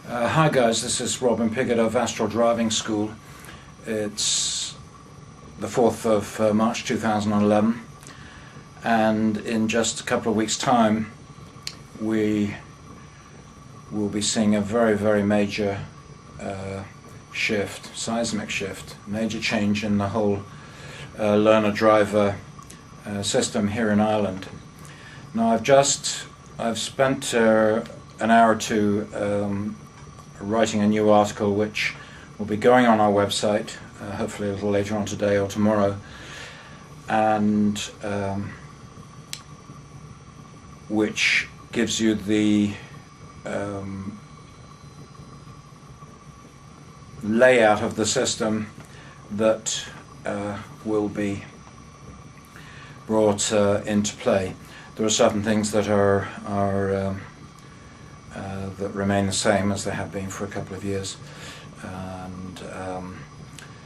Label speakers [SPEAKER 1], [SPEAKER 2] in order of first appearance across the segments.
[SPEAKER 1] Hi guys, this is Robin Piggott of Astral Driving School. It's the 4th of March 2011, and in just a couple of weeks' time we will be seeing a very major shift, seismic shift, major change in the whole learner-driver system here in Ireland. Now I've spent an hour or two writing a new article which will be going on our website, hopefully a little later on today or tomorrow, and which gives you the layout of the system that will be brought into play. There are certain things that that remain the same as they have been for a couple of years, and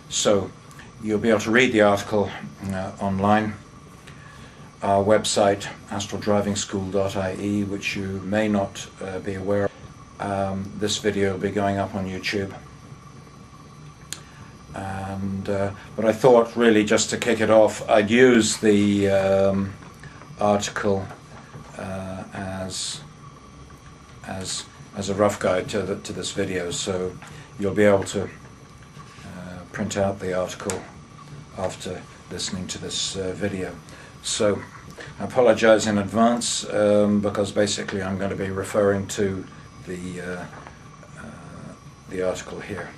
[SPEAKER 1] so you'll be able to read the article online. Our website, astraldrivingschool.ie, which you may not be aware of. This video will be going up on YouTube, and but I thought really just to kick it off I'd use the article as a rough guide to this video, so you'll be able to print out the article after listening to this video. So I apologize in advance because basically I'm going to be referring to the article here.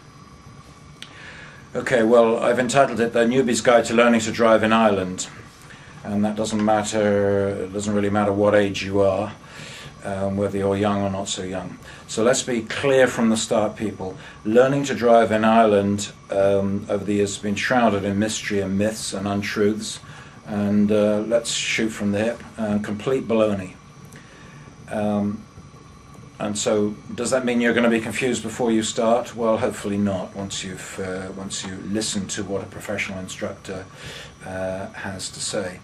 [SPEAKER 1] Okay, well, I've entitled it "The Newbie's Guide to Learning to Drive in Ireland," and that doesn't matter. It doesn't really matter what age you are, whether you're young or not so young. So let's be clear from the start, people. Learning to drive in Ireland over the years has been shrouded in mystery and myths and untruths, and let's shoot from the hip. Complete baloney. And so, does that mean you're going to be confused before you start? Well, hopefully not. Once you listen to what a professional instructor has to say,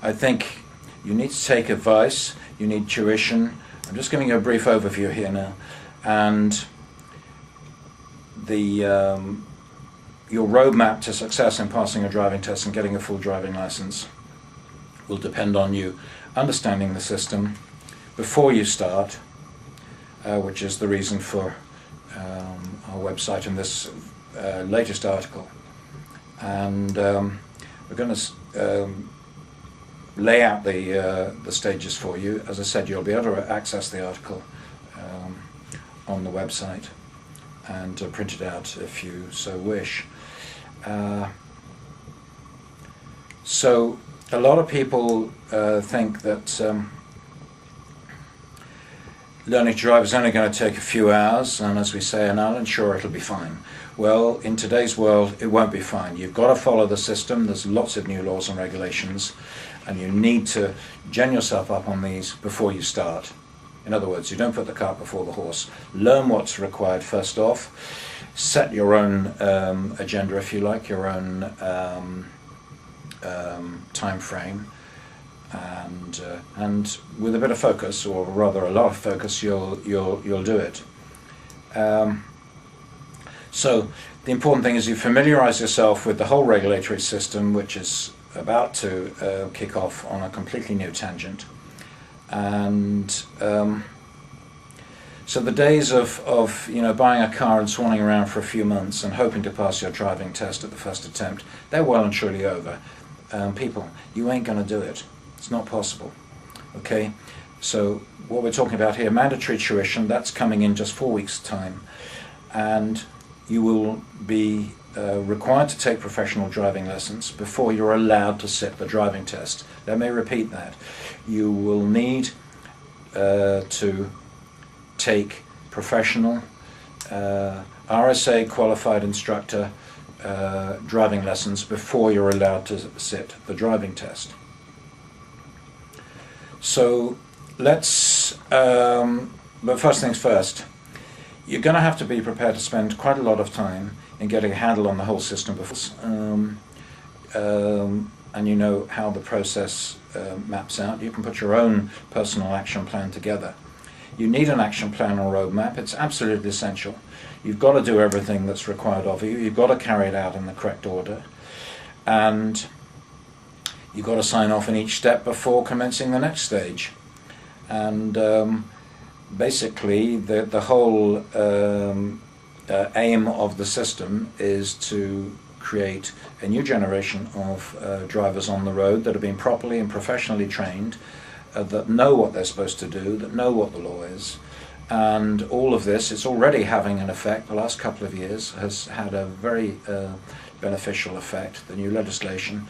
[SPEAKER 1] I think you need to take advice. You need tuition. I'm just giving you a brief overview here now, and your roadmap to success in passing a driving test and getting a full driving license will depend on you understanding the system before you start, which is the reason for our website and this latest article. And we're going to lay out the stages for you. As I said, you'll be able to access the article on the website and print it out if you so wish. So a lot of people think that learning to drive is only going to take a few hours, and as we say in Ireland, sure, it'll be fine. Well, in today's world, it won't be fine. You've got to follow the system. There's lots of new laws and regulations, and you need to gen yourself up on these before you start. In other words, you don't put the cart before the horse. Learn what's required first off. Set your own agenda, if you like, your own time frame, and with a bit of focus, or rather a lot of focus, you'll do it. So the important thing is you familiarize yourself with the whole regulatory system, which is about to kick off on a completely new tangent. And so the days of buying a car and swanning around for a few months and hoping to pass your driving test at the first attempt, they're well and truly over. People, you ain't going to do it. It's not possible. Okay, so what we're talking about here, mandatory tuition, that's coming in just 4 weeks' time, and you will be required to take professional driving lessons before you're allowed to sit the driving test. Let me repeat that. You will need to take professional RSA qualified instructor driving lessons before you're allowed to sit the driving test. So let's, but first things first, you're going to have to be prepared to spend quite a lot of time in getting a handle on the whole system before, and you know how the process maps out. You can put your own personal action plan together. You need an action plan or roadmap. It's absolutely essential. You've got to do everything that's required of you. You've got to carry it out in the correct order. And you've got to sign off in each step before commencing the next stage. And basically, the whole aim of the system is to create a new generation of drivers on the road that have been properly and professionally trained, that know what they're supposed to do, that know what the law is. And all of this, it's already having an effect. The last couple of years has had a very beneficial effect. The new legislation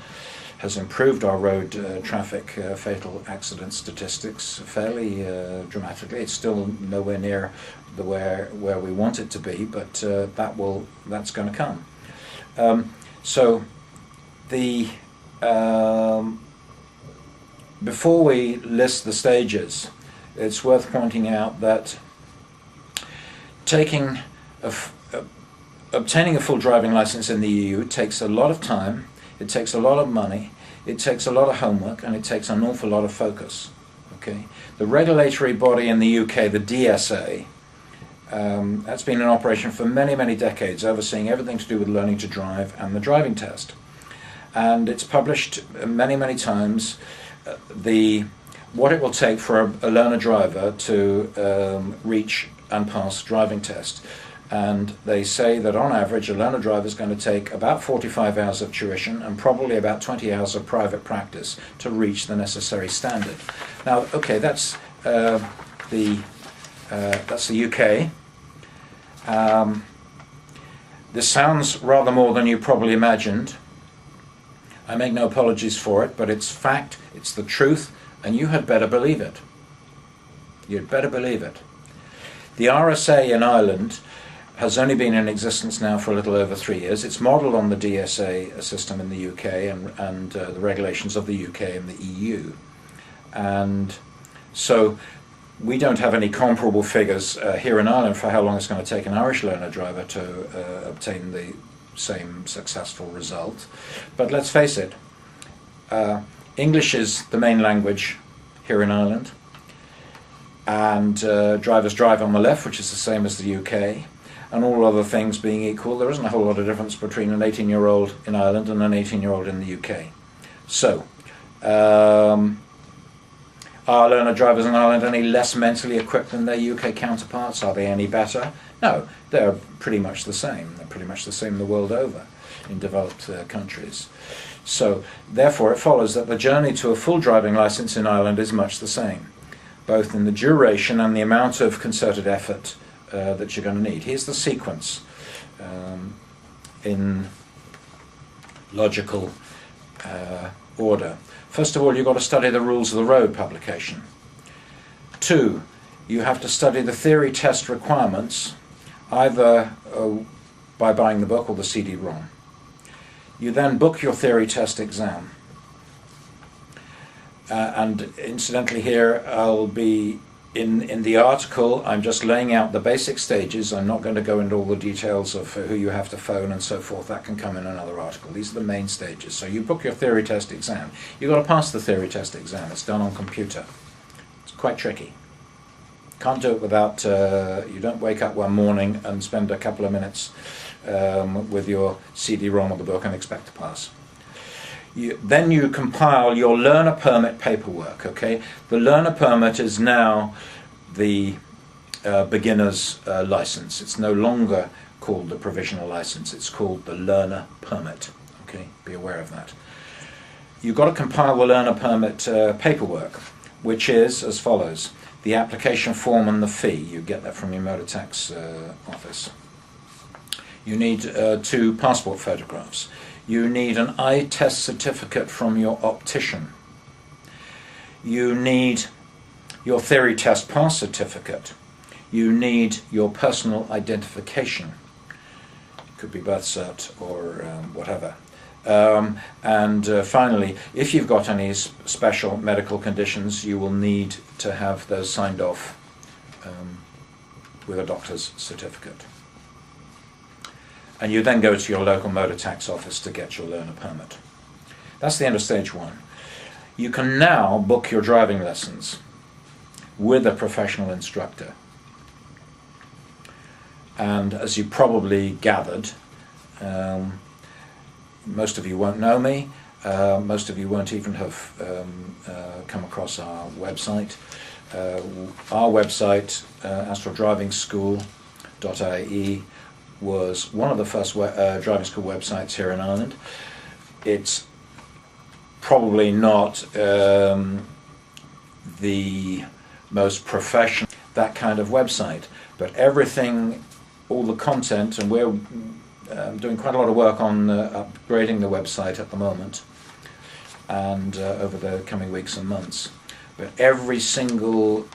[SPEAKER 1] has improved our road traffic fatal accident statistics fairly dramatically. It's still nowhere near where we want it to be, but that's going to come. So before we list the stages, it's worth pointing out that obtaining a full driving license in the EU takes a lot of time, it takes a lot of money, it takes a lot of homework, and it takes an awful lot of focus. Okay? The regulatory body in the UK, the DSA, that's been in operation for many, many decades, overseeing everything to do with learning to drive and the driving test. And it's published many, many times what it will take for a learner driver to reach and pass driving test. And they say that on average a learner driver is going to take about 45 hours of tuition and probably about 20 hours of private practice to reach the necessary standard. Now, okay, that's the UK. This sounds rather more than you probably imagined. I make no apologies for it, but it's fact, it's the truth, and you had better believe it. You'd better believe it. The RSA in Ireland has only been in existence now for a little over 3 years. It's modelled on the DSA system in the UK and the regulations of the UK and the EU. And so we don't have any comparable figures here in Ireland for how long it's going to take an Irish learner driver to obtain the same successful result. But let's face it, English is the main language here in Ireland, and drivers drive on the left, which is the same as the UK, and all other things being equal, there isn't a whole lot of difference between an 18-year-old in Ireland and an 18-year-old in the UK. So, are learner drivers in Ireland any less mentally equipped than their UK counterparts? Are they any better? No, they're pretty much the same. They're pretty much the same the world over in developed countries. So, therefore, it follows that the journey to a full driving licence in Ireland is much the same, both in the duration and the amount of concerted effort that you're going to need. Here's the sequence in logical order. First of all, you've got to study the rules of the road publication. 2, you have to study the theory test requirements, either by buying the book or the CD-ROM. You then book your theory test exam. And incidentally here, I'll be in the article, I'm just laying out the basic stages. I'm not going to go into all the details of who you have to phone and so forth. That can come in another article. These are the main stages. So you book your theory test exam. You've got to pass the theory test exam. It's done on computer. It's quite tricky. Can't do it without, you don't wake up one morning and spend a couple of minutes with your CD-ROM or the book and expect to pass. Then you compile your learner permit paperwork, okay? The learner permit is now the beginner's license. It's no longer called the provisional license. It's called the learner permit, okay? Be aware of that. You've got to compile the learner permit paperwork, which is as follows. The application form and the fee. You get that from your motor tax office. You need 2 passport photographs. You need an eye test certificate from your optician. You need your theory test pass certificate. You need your personal identification. It could be birth cert or whatever. And finally, if you've got any special medical conditions, you will need to have those signed off with a doctor's certificate. And you then go to your local motor tax office to get your learner permit. That's the end of stage 1. You can now book your driving lessons. with a professional instructor. And as you probably gathered, most of you won't know me, most of you won't even have come across our website. Our website, astrodrivingschool.ie, was one of the first driving school websites here in Ireland. It's probably not the most professional, that kind of website, but everything, all the content, and we're doing quite a lot of work on upgrading the website at the moment and over the coming weeks and months. But every single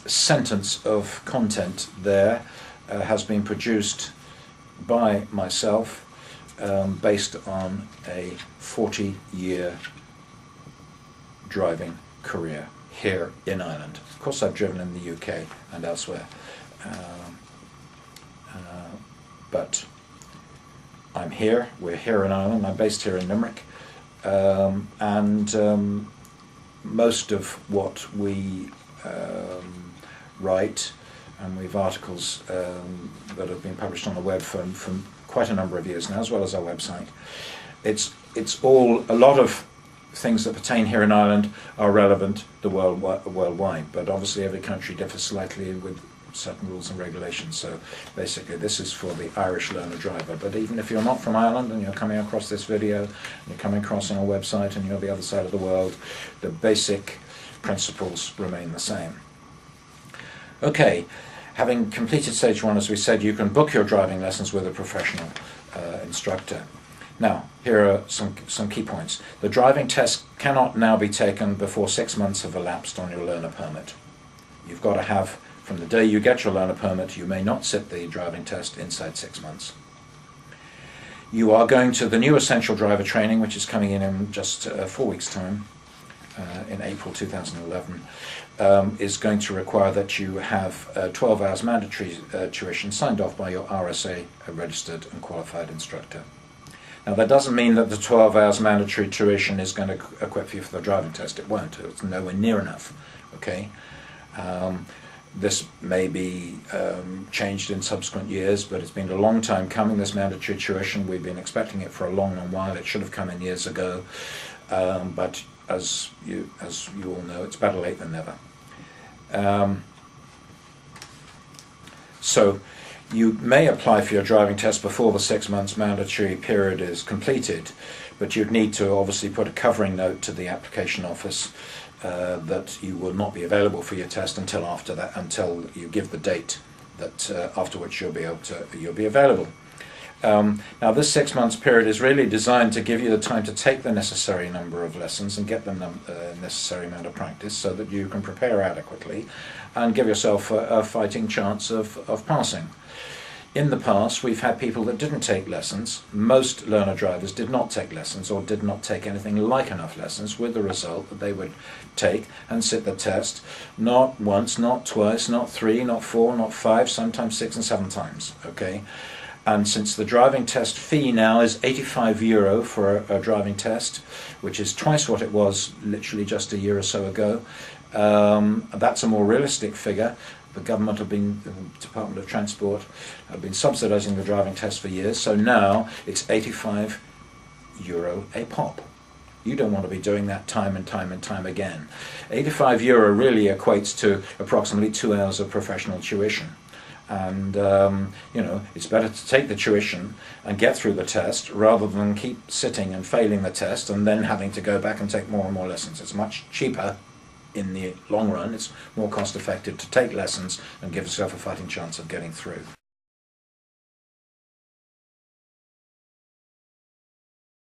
[SPEAKER 1] sentence of content there has been produced by myself based on a 40-year driving career here in Ireland. Of course, I've driven in the UK and elsewhere, but I'm here, we're here in Ireland, I'm based here in Limerick, and most of what we write, and we've articles that have been published on the web for quite a number of years now, as well as our website. It's all, a lot of things that pertain here in Ireland are relevant to worldwide, but obviously every country differs slightly with certain rules and regulations. So basically this is for the Irish learner driver, but even if you're not from Ireland and you're coming across this video, and you're coming across on our website and you're the other side of the world, the basic principles remain the same. Okay, having completed stage 1, as we said, you can book your driving lessons with a professional instructor. Now, here are some key points. The driving test cannot now be taken before 6 months have elapsed on your learner permit. You've got to have, from the day you get your learner permit, you may not sit the driving test inside 6 months. You are going to the new essential driver training, which is coming in just 4 weeks' time, in April 2011, is going to require that you have 12 hours mandatory tuition signed off by your RSA, a registered and qualified instructor. Now, that doesn't mean that the 12 hours mandatory tuition is going to equip you for the driving test. It won't. It's nowhere near enough. Okay. This may be changed in subsequent years, but it's been a long time coming, this mandatory tuition. We've been expecting it for a long, long while. It should have come in years ago, but as you all know, it's better late than never. So you may apply for your driving test before the 6 months mandatory period is completed, but you'd need to obviously put a covering note to the application office that you will not be available for your test until after that, until you give the date that after which you'll be available. Now, this 6 months period is really designed to give you the time to take the necessary number of lessons and get the necessary amount of practice so that you can prepare adequately and give yourself a fighting chance of passing. In the past, we've had people that didn't take lessons. Most learner drivers did not take lessons or did not take anything like enough lessons, with the result that they would take and sit the test not once, not twice, not 3, not 4, not 5, sometimes 6 and 7 times. Okay. And since the driving test fee now is €85 for a driving test, which is twice what it was literally just a year or so ago, that's a more realistic figure. The government have been, the Department of Transport have been subsidising the driving test for years, so now it's €85 a pop. You don't want to be doing that time and time and time again. €85 really equates to approximately 2 hours of professional tuition. And you know, it's better to take the tuition and get through the test rather than keep sitting and failing the test and then having to go back and take more and more lessons. It's much cheaper in the long run. It's more cost effective to take lessons and give yourself a fighting chance of getting through.